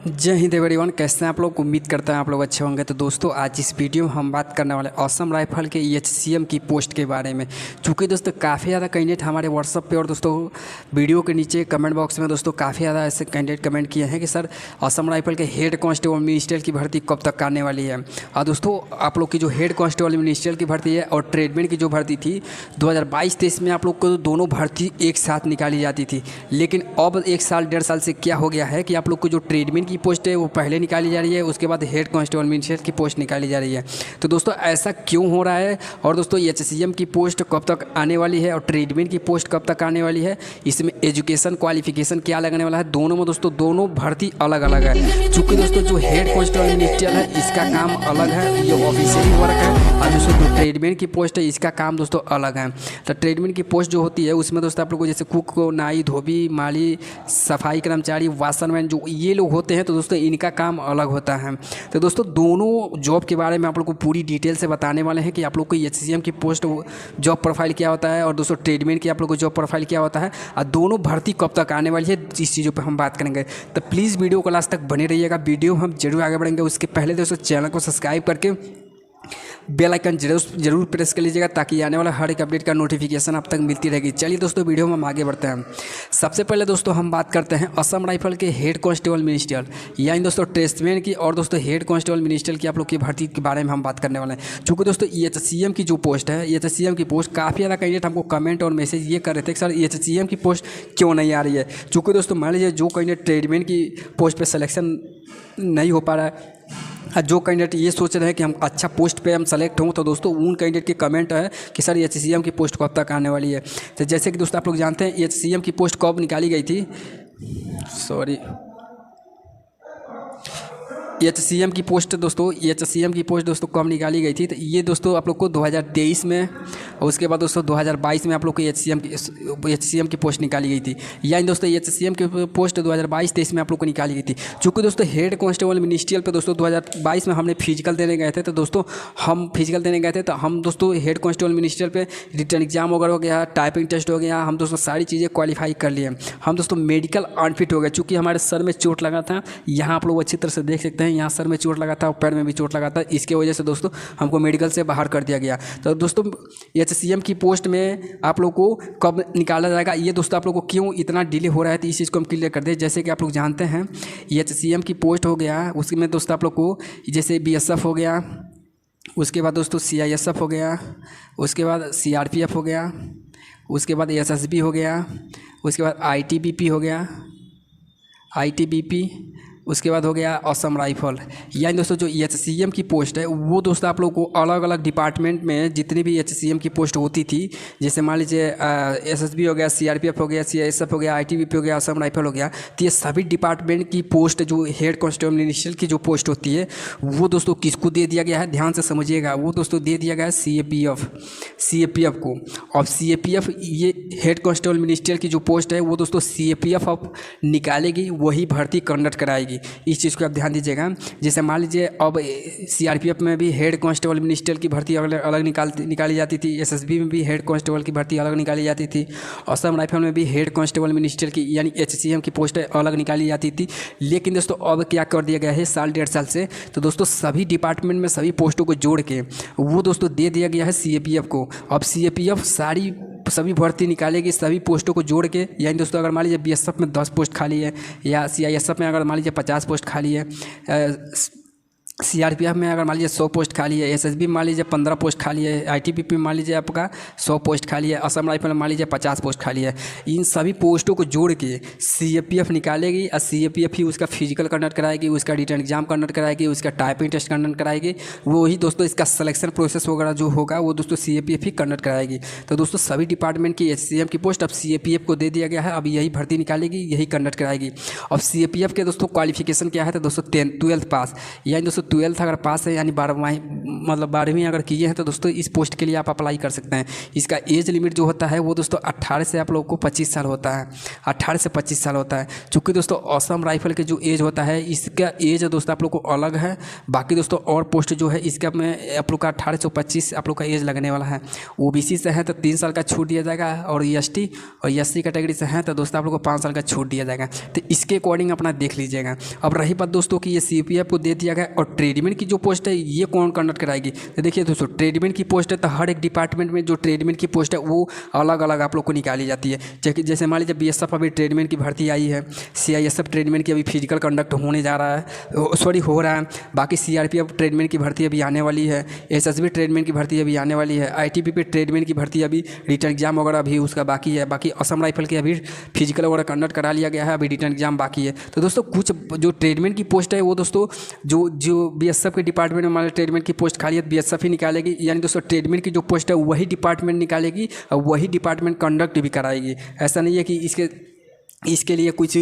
जय हिंद एवरीवन। कैसे हैं आप लोग? उम्मीद करते हैं आप लोग अच्छे होंगे। तो दोस्तों आज इस वीडियो में हम बात करने वाले असम राइफल के एचसीएम की पोस्ट के बारे में। चूँकि दोस्तों काफ़ी ज़्यादा कैंडिडेट हमारे व्हाट्सअप पे और दोस्तों वीडियो के नीचे कमेंट बॉक्स में दोस्तों काफ़ी ज़्यादा ऐसे कैंडिडेट कमेंट किए हैं कि सर असम राइफल के हेड कांस्टेबल मिनिस्ट्रियल की भर्ती कब तक आने वाली है। और दोस्तों आप लोग की जो हेड कांस्टेबल मिनिस्ट्रियल की भर्ती है और ट्रेडमैन की जो भर्ती थी 2022-23 में आप लोग को दोनों भर्ती एक साथ निकाली जाती थी। लेकिन अब 1 साल 1.5 साल से क्या हो गया है कि आप लोग को जो ट्रेडमैन की पोस्ट है वो पहले निकाली जा रही है, उसके बाद हेड कांस्टेबल मिनिस्ट्रियल की पोस्ट निकाली जा रही है। तो दोस्तों ऐसा क्यों हो रहा है और दोस्तों एचसीएम की पोस्ट कब तक आने वाली है और ट्रेडमैन की पोस्ट कब तक आने वाली है, इसमें एजुकेशन क्वालिफिकेशन क्या लगने वाला है, दोनों में दोस्तों दोनों भर्ती अलग अलग है। चूँकि दोस्तों जो हेड कांस्टेबल मिनिस्ट्रियल है इसका काम अलग है, ये ऑफिशियल वर्क है। और दोस्तों जो ट्रेडमैन की पोस्ट है इसका काम दोस्तों अलग है। तो ट्रेडमैन की पोस्ट जो होती है उसमें दोस्तों आप लोग को जैसे कुक, नाई, धोबी, माली, सफाई कर्मचारी, वाशरमैन जो ये लोग होते हैं तो दोस्तों इनका काम अलग होता है। तो दोस्तों दोनों जॉब के बारे में आप लोग को पूरी डिटेल से बताने वाले हैं कि आप लोग को एचसीएम की पोस्ट जॉब प्रोफाइल क्या होता है और दोस्तों ट्रेडमैन की आप लोग को जॉब प्रोफाइल क्या होता है और दोनों भर्ती कब तक आने वाली है, इस चीज़ों पर हम बात करेंगे। तो प्लीज़ वीडियो को लास्ट तक बने रहिएगा। वीडियो हम जरूर आगे बढ़ेंगे, उसके पहले दोस्तों चैनल को सब्सक्राइब करके बेल आइकन जरूर प्रेस कर लीजिएगा ताकि आने वाला हर एक अपडेट का नोटिफिकेशन आप तक मिलती रहेगी। चलिए दोस्तों वीडियो में हम आगे बढ़ते हैं। सबसे पहले दोस्तों हम बात करते हैं असम राइफल के हेड कांस्टेबल मिनिस्ट्रियल यानी दोस्तों ट्रेडमैन की और दोस्तों हेड कांस्टेबल मिनिस्ट्रियल की आप लोग की भर्ती के बारे में हम बात करने वाले हैं। चूँकि दोस्तों एचसीएम की जो पोस्ट है, एचसीएम की पोस्ट काफ़ी ज़्यादा कैंडिडेट हमको कमेंट और मैसेज ये कर रहे थे कि सर एचसीएम की पोस्ट क्यों नहीं आ रही है। चूँकि दोस्तों मान लीजिए जो कैंडिडेट ट्रेडमैन की पोस्ट पर सिलेक्शन नहीं हो पा रहा है, जो कैंडिडेट ये सोच रहे हैं कि हम अच्छा पोस्ट पे हम सेलेक्ट हों, तो दोस्तों उन कैंडिडेट की कमेंट है कि सर एचसीएम की पोस्ट कब तक आने वाली है। तो जैसे कि दोस्तों आप लोग जानते हैं एचसीएम की पोस्ट कब निकाली गई थी, एचसीएम की पोस्ट दोस्तों कब निकाली गई थी। तो ये दोस्तों आप लोग को 2023 में और उसके बाद दोस्तों 2022 में आप लोग को एचसीएम की पोस्ट निकाली गई थी। यानी दोस्तों एचसीएम की पोस्ट 2022-23 में आप लोग को निकाली गई थी। चूँकि दोस्तों हेड कांस्टेबल मिनिस्ट्रियल पे दोस्तों 2022 में हमने फिजिकल देने गए थे, तो दोस्तों हम दोस्तों हेड कांस्टेबल मिनिस्ट्रियल पे रिटर्न एग्जाम वगैरह हो गया, टाइपिंग टेस्ट हो गया, हम दोस्तों सारी चीज़ें क्वालिफाई कर लिए। हम दोस्तों मेडिकल अनफिट हो गए चूँकि हमारे सर में चोट लगा था। यहाँ आप लोग अच्छी तरह से देख सकते हैं, यहाँ सर में चोट लगा था और पैर में भी चोट लगा था। इसके वजह से दोस्तों हमको मेडिकल से बाहर कर दिया गया। तो दोस्तों एचसीएम की पोस्ट में आप लोग को कब निकाला जाएगा, ये दोस्तों आप लोग को क्यों इतना डिले हो रहा है, तो इस चीज़ को हम क्लियर कर दें। जैसे कि आप लोग जानते हैं एचसीएम की पोस्ट हो गया, उसमें दोस्तों आप लोग को जैसे बीएसएफ हो गया, उसके बाद दोस्तों सीआईएसएफ हो गया, उसके बाद सीआरपीएफ हो गया, उसके बाद एसएसबी हो गया, उसके बाद आईटीबीपी हो गया, उसके बाद हो गया असम राइफल। यानी दोस्तों जो एचसीएम की पोस्ट है वो दोस्तों आप लोग को अलग अलग डिपार्टमेंट में जितनी भी एचसीएम की पोस्ट होती थी, जैसे मान लीजिए एसएसबी हो गया, सीआरपीएफ हो गया, सीआईएसएफ हो गया, आईटीबीपी हो गया, असम राइफल हो गया, तो ये सभी डिपार्टमेंट की पोस्ट जो हेड कांस्टेबल मिनिस्ट्रियल की जो पोस्ट होती है वो दोस्तों किसको दे दिया गया है, ध्यान से समझिएगा। वो दोस्तों दे दिया गया है सीएपीएफ को। और सीएपीएफ ये हेड कांस्टेबल मिनिस्ट्रियल की जो पोस्ट है वो दोस्तों सीएपीएफ अब निकालेगी, वही भर्ती कंडक्ट कराएगी। इस चीज़ को आप ध्यान दीजिएगा। जैसे मान लीजिए अब सीआरपीएफ में भी हेड कांस्टेबल मिनिस्ट्रियल की भर्ती अलग निकाली जाती थी, एसएसबी में भी हेड कांस्टेबल की भर्ती अलग निकाली जाती थी, असम राइफल में भी हेड कांस्टेबल मिनिस्ट्रियल की यानी एचसीएम की पोस्ट अलग निकाली जाती थी। लेकिन दोस्तों अब क्या कर दिया गया है साल 1.5 साल से, तो दोस्तों सभी डिपार्टमेंट में सभी पोस्टों को जोड़ के वो दोस्तों दे दिया गया है सीएपीएफ को। अब सीएपीएफ सभी भर्ती निकालेगी सभी पोस्टों को जोड़ के। यानी दोस्तों अगर मान लीजिए बीएसएफ में 10 पोस्ट खाली है या सीआईएसएफ में अगर मान लीजिए 50 पोस्ट खाली है, सीआरपीएफ में अगर मान लीजिए 100 पोस्ट खाली है, एसएसबी में मान लीजिए 15 पोस्ट खाली है, आईटीबीपी में मान लीजिए आपका 100 पोस्ट खाली है, असम राइफल में मान लीजिए 50 पोस्ट खाली है। इन सभी पोस्टों को जोड़ के सीएपीएफ निकालेगी और सीएपीएफ ही उसका फिजिकल कंडक्ट कराएगी, उसका रिटर्न एग्जाम कंडक्ट कराएगी, उसका टाइपिंग टेस्ट कंडक्ट कराएगी। वही दोस्तों इसका सिलेक्शन प्रोसेस वगैरह जो होगा वो दोस्तों सीएपीएफ ही कंडक्ट कराएगी। तो दोस्तों सभी डिपार्टमेंट की एचसीएम की पोस्ट अब सीएपीएफ को दे दिया गया है, अब यही भर्ती निकालेगी, यही कंडक्ट कराएगी। अब सीएपीएफ के दोस्तों क्वालिफिकेशन क्या है, तो दोस्तों 12th पास, यानी दोस्तों 12th अगर पास है यानी 12वीं अगर किए हैं तो दोस्तों इस पोस्ट के लिए आप अप्लाई कर सकते हैं। इसका एज लिमिट जो होता है वो दोस्तों 18 से आप लोगों को 25 साल होता है, 18 से 25 साल होता है। चूँकि दोस्तों असम राइफल के जो एज होता है इसका एज दोस्तों आप लोग को अलग है। बाकी दोस्तों और पोस्ट जो है इसका में आप लोग का 18 से 25 आप लोग का एज लगने वाला है। ओबीसी से है तो 3 साल का छूट दिया जाएगा, और एसटी और एससी कैटेगरी से है तो दोस्तों आप लोग को 5 साल का छूट दिया जाएगा। तो इसके अकॉर्डिंग अपना देख लीजिएगा। अब रही बात दोस्तों कि ये सीपीएफ को दे दिया गया, और ट्रेडमैन की जो पोस्ट है ये कौन कंडक्ट कराएगी। तो देखिए दोस्तों, ट्रेडमैन की पोस्ट है तो हर एक डिपार्टमेंट में जो ट्रेडमैन की पोस्ट है वो अलग अलग आप लोग को निकाली जाती है। जैसे मान लीजिए बीएसएफ अभी ट्रेडमैन की भर्ती आई है, सीआईएसएफ ट्रेडमैन की अभी फिजिकल कंडक्ट होने जा रहा है, हो रहा है। बाकी सीआरपीएफ ट्रेडमैन की भर्ती अभी आने वाली है, एसएसबी ट्रेडमैन की भर्ती अभी आने वाली है, आईटीबीपी ट्रेडमैन की भर्ती अभी रिटर्न एग्जाम वगैरह अभी उसका बाकी है। बाकी असम राइफल के अभी फिजिकल वगैरह कंडक्ट करा लिया गया है, अभी रिटर्न एग्जाम बाकी है। तो दोस्तों कुछ जो ट्रेडमैन की पोस्ट है वो दोस्तों जो बीएसएफ के डिपार्टमेंट में हमारे ट्रेडमैन की पोस्ट खाली है बीएसएफ ही निकालेगी, यानी दोस्तों ट्रेडमैन की जो पोस्ट है वही डिपार्टमेंट निकालेगी और वही डिपार्टमेंट कंडक्ट भी कराएगी। ऐसा नहीं है कि इसके लिए कुछ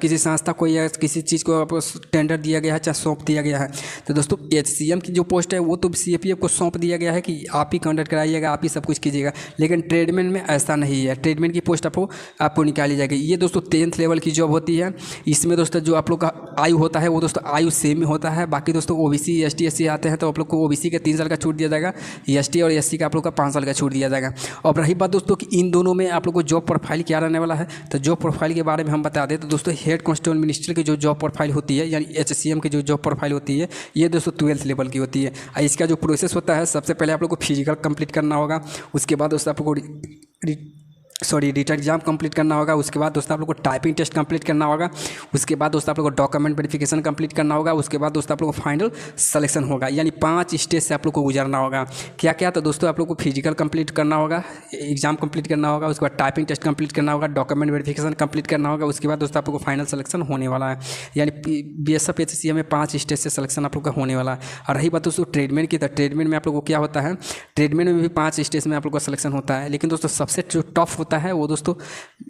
किसी संस्था को या किसी चीज़ को आपको टेंडर दिया गया है, चाहे सौंप दिया गया है। तो दोस्तों एचसीएम की जो पोस्ट है वो तो सीपीएफ को सौंप दिया गया है कि आप ही कंडक्ट कराइएगा, आप ही सब कुछ कीजिएगा। लेकिन ट्रेडमैन में ऐसा नहीं है, ट्रेडमैन की पोस्ट आपको निकाली जाएगी। ये दोस्तों 10th लेवल की जॉब होती है। इसमें दोस्तों जो आप लोग का आयु होता है वो दोस्तों आयु सेम होता है। बाकी दोस्तों ओबीसी एसटी एससी आते हैं तो आप लोग को ओबीसी के 3 साल का छूट दिया जाएगा, एसटी और एससी का आप लोग का 5 साल का छूट दिया जाएगा। और रही बात दोस्तों कि इन दोनों में आप लोग को जॉब प्रोफाइल क्या रहने वाला है, तो जॉब प्रोफाइल के बारे में हम बता दें तो दोस्तों हेड कांस्टेबल मिनिस्टर की जो जॉब प्रोफाइल होती है यानी एचसीएम की जो जॉब प्रोफाइल होती है ये दोस्तों 12th लेवल की होती है। इसका जो प्रोसेस होता है सबसे पहले आप लोग को फिजिकल कंप्लीट करना होगा, उसके बाद दोस्तों आप लोग को रिटर्न एग्जाम कंप्लीट करना होगा, उसके बाद दोस्तों आप लोग को टाइपिंग टेस्ट कंप्लीट करना होगा, उसके बाद दोस्तों आप लोग को डॉक्यूमेंट वेरिफिकेशन कंप्लीट करना होगा, उसके बाद दोस्तों आप लोग को फाइनल सिलेक्शन होगा। यानी 5 स्टेज से आप लोग को गुजरना होगा। क्या क्या, तो दोस्तों आप लोग को फिजिकल कंप्लीट करना होगा, एग्जाम कंप्लीट करना होगा, उसके बाद टाइपिंग टेस्ट कंप्लीट करना होगा, डॉक्यूमेंट वेरिफिकेशन कंप्लीट करना होगा, उसके बाद दोस्तों आप लोग को फाइनल सिलेक्शन होने वाला है। यानी बीएसएफ एचसीएम में 5 स्टेज से सिलेक्शन आप लोग का होने वाला है। और रही बात दोस्तों ट्रेडमैन की, तो ट्रेडमैन में आप लोग को क्या होता है, ट्रेडमैन में भी 5 स्टेज में आप लोग का सिलेक्शन होता है। लेकिन दोस्तों सबसे जो टफ होता है वो दोस्तों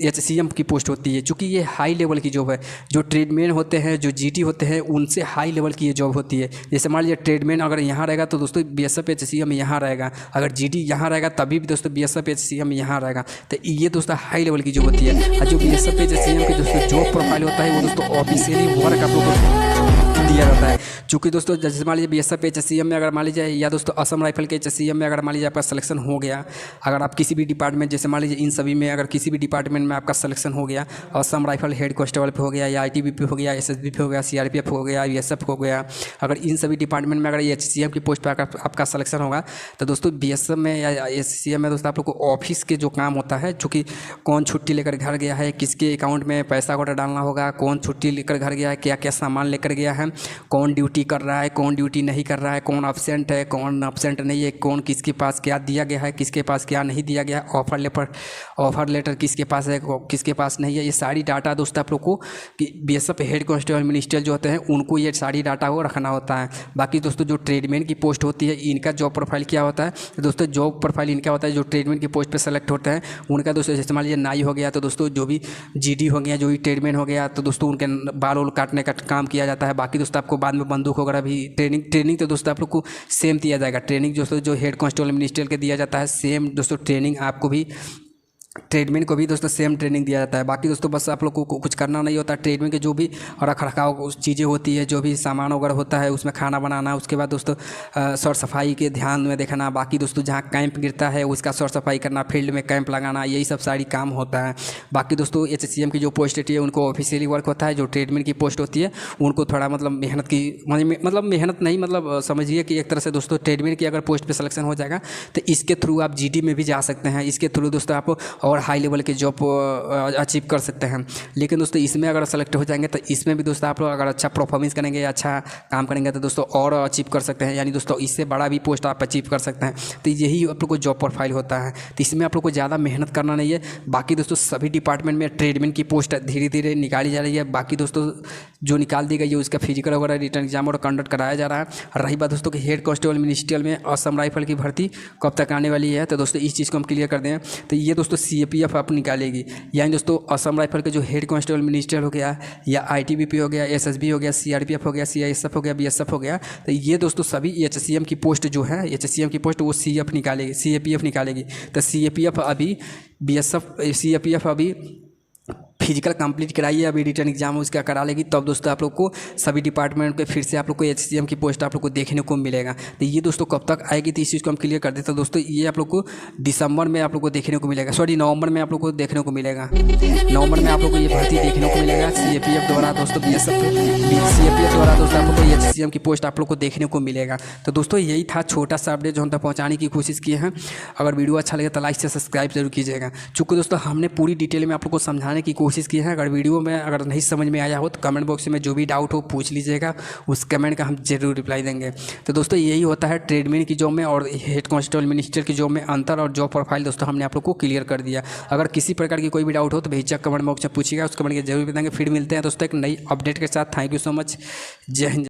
एचसीएम की पोस्ट होती है, चूँकि ये हाई लेवल की जॉब है। जो ट्रेडमैन होते हैं, जो जीटी होते हैं, उनसे हाई लेवल की ये जॉब होती है। जैसे मान लीजिए ट्रेडमैन अगर यहाँ रहेगा तो दोस्तों बीएसएफ एचसीएम यहाँ रहेगा, अगर जीटी यहाँ रहेगा तभी भी दोस्तों बीएसएफ एचसीएम यहाँ रहेगा। तो ये दोस्तों हाई लेवल की जॉब होती है। और जो बीएसएफ एचसीएम की दोस्तों जॉब प्रोफाइल होता है वो दोस्तों ऑफिशियली वर्क आप लोग को दिया जाता है। चूँकि दोस्तों जैसे मान लीजिए बीएसएफ एचसीएम में अगर मान लीजिए या दोस्तों असम राइफल के एचसीएम में अगर मान लीजिए आपका सिलेक्शन हो गया, अगर आप किसी भी डिपार्टमेंट जैसे मान लीजिए इन सभी में अगर किसी भी डिपार्टमेंट में आपका सिलेक्शन हो गया, असम राइफल हेड कांस्टेबल पे हो गया, या आईटीबीपी हो गया, एसएसबी पे हो गया, सीआरपीएफ हो गया, बीएसएफ हो गया, अगर इन सभी डिपार्टमेंट में अगर एचसीएम की पोस्ट पर आपका सिलेक्शन होगा तो दोस्तों बीएसएफ में या एचसीएम में दोस्तों आप लोग को ऑफिस के जो काम होता है, चूँकि कौन छुट्टी लेकर घर गया है, किसके अकाउंट में पैसा वगैरह डालना होगा, कौन छुट्टी लेकर घर गया है, क्या क्या सामान लेकर गया है, कौन ड्यूटी कर रहा है, कौन ड्यूटी नहीं कर रहा है, कौन अब्सेंट है, कौन अब्सेंट नहीं है, कौन किसके पास क्या दिया गया है, किसके पास क्या नहीं दिया गया, ऑफर लेटर किसके पास है, किसके पास नहीं है, ये सारी डाटा दोस्तों आप लोग को बीएसएफ हेड कांस्टेबल मिनिस्टर जो होते हैं उनको ये सारी डाटा को रखना होता है। बाकी दोस्तों जो ट्रेडमैन की पोस्ट होती है इनका जॉब प्रोफाइल क्या होता है, तो दोस्तों जॉब प्रोफाइल इनका होता है जो ट्रेडमैन की पोस्ट पर सेलेक्ट होते हैं उनका दोस्तों जैसे मान लीजिए नाई हो गया तो दोस्तों जो भी जीडी हो गया, जो भी ट्रेडमैन हो गया तो दोस्तों उनके बाल वाल काटने का काम किया जाता है। बाकी दोस्तों आपको बाद में बंदूक वगैरह भी ट्रेनिंग तो दोस्तों आप लोग को सेम दिया जाएगा। ट्रेनिंग दोस्तों जो हेड कांस्टेबल मिनिस्टर के दिया जाता है सेम दोस्तों ट्रेनिंग आपको भी ट्रेडमैन को भी दोस्तों सेम ट्रेनिंग दिया जाता है। बाकी दोस्तों बस आप लोग को कुछ करना नहीं होता। ट्रेडमैन के जो भी रख रखाव चीज़ें होती है, जो भी सामान वगैरह होता है उसमें खाना बनाना, उसके बाद दोस्तों सौर सफाई के ध्यान में देखना, बाकी दोस्तों जहाँ कैंप गिरता है उसका सौर सफाई करना, फील्ड में कैंप लगाना, यही सब सारी काम होता है। बाकी दोस्तों एचसीएम की जो पोस्ट होती है उनको ऑफिशियली वर्क होता है। जो ट्रेडमैन की पोस्ट होती है उनको थोड़ा मतलब मेहनत की मतलब मेहनत नहीं मतलब समझिए कि एक तरह से दोस्तों ट्रेडमैन की अगर पोस्ट पर सिलेक्शन हो जाएगा तो इसके थ्रू आप जीडी में भी जा सकते हैं, इसके थ्रू दोस्तों आप और हाई लेवल के जॉब अचीव कर सकते हैं। लेकिन दोस्तों इसमें अगर सेलेक्ट हो जाएंगे तो इसमें भी दोस्तों आप लोग अगर अच्छा परफॉर्मेंस करेंगे, अच्छा काम करेंगे तो दोस्तों और अचीव कर सकते हैं, यानी दोस्तों इससे बड़ा भी पोस्ट आप अचीव कर सकते हैं। तो यही आप लोग को जॉब प्रोफाइल होता है। तो इसमें आप लोग को ज़्यादा मेहनत करना नहीं है। बाकी दोस्तों सभी डिपार्टमेंट में ट्रेडमैन की पोस्ट धीरे धीरे निकाली जा रही है। बाकी दोस्तों जो निकाल दी गई है उसका फिजिकल वगैरह रिटर्न एग्जाम और कंडक्ट कराया जा रहा है। रही बात दोस्तों कि हेड कांस्टेबल मिनिस्ट्रियल में असम राइफल की भर्ती कब तक आने वाली है, तो दोस्तों इस चीज़ को हम क्लियर कर दें। तो ये दोस्तों CAPF आप निकालेगी। यानी दोस्तों असम राइफल के जो हेड कांस्टेबल मिनिस्टर हो गया या ITBP हो गया, SSB हो गया, CRPF हो गया, CISF हो गया, BSF हो गया, तो ये दोस्तों सभी HCM की पोस्ट जो है, HCM की पोस्ट वो CF निकालेगी, CAPF निकालेगी। तो CAPF अभी CAPF अभी फिजिकल कंप्लीट कराइए, अभी रिटर्न एग्जाम उसका करा लेगी, तब दोस्तों आप लोग को सभी डिपार्टमेंट पे फिर से आप लोग को HCM की पोस्ट आप लोग को देखने को मिलेगा। तो ये दोस्तों कब तक आएगी, तो इस चीज़ को हम क्लियर कर देते हैं दोस्तों। ये आप लोग को दिसंबर में आप लोग को देखने को मिलेगा, सॉरी नवंबर में आप लोग को देखने को मिलेगा। नवंबर में आप लोग को ये भर्ती देखने को मिलेगा CAPF द्वारा दोस्तों, CAPF द्वारा दोस्तों आप लोग को HCM की पोस्ट आप लोग को देखने को मिलेगा। तो दोस्तों यही था छोटा सा अपडेट जो हम तक पहुँचाने की कोशिश किए हैं। अगर वीडियो अच्छा लगे तो लाइक से सब्सक्राइब जरूर कीजिएगा। चूँकि दोस्तों हमने पूरी डिटेल में आप लोग को समझाने की कोशिश की है। अगर वीडियो में अगर नहीं समझ में आया हो तो कमेंट बॉक्स में जो भी डाउट हो पूछ लीजिएगा, उस कमेंट का हम जरूर रिप्लाई देंगे। तो दोस्तों यही होता है ट्रेडमैन की जॉब में और हेड कांस्टेबल मिनिस्टर की जॉब में अंतर और जॉब प्रोफाइल दोस्तों हमने आप लोग को क्लियर कर दिया। अगर किसी प्रकार की कोई भी डाउट हो तो बेहिचक कमेंट बॉक्स में पूछिएगा, उस कमेंट के जरूर बताएंगे। फिर मिलते हैं दोस्तों एक नई अपडेट के साथ। Thank you so much. जय हिंद।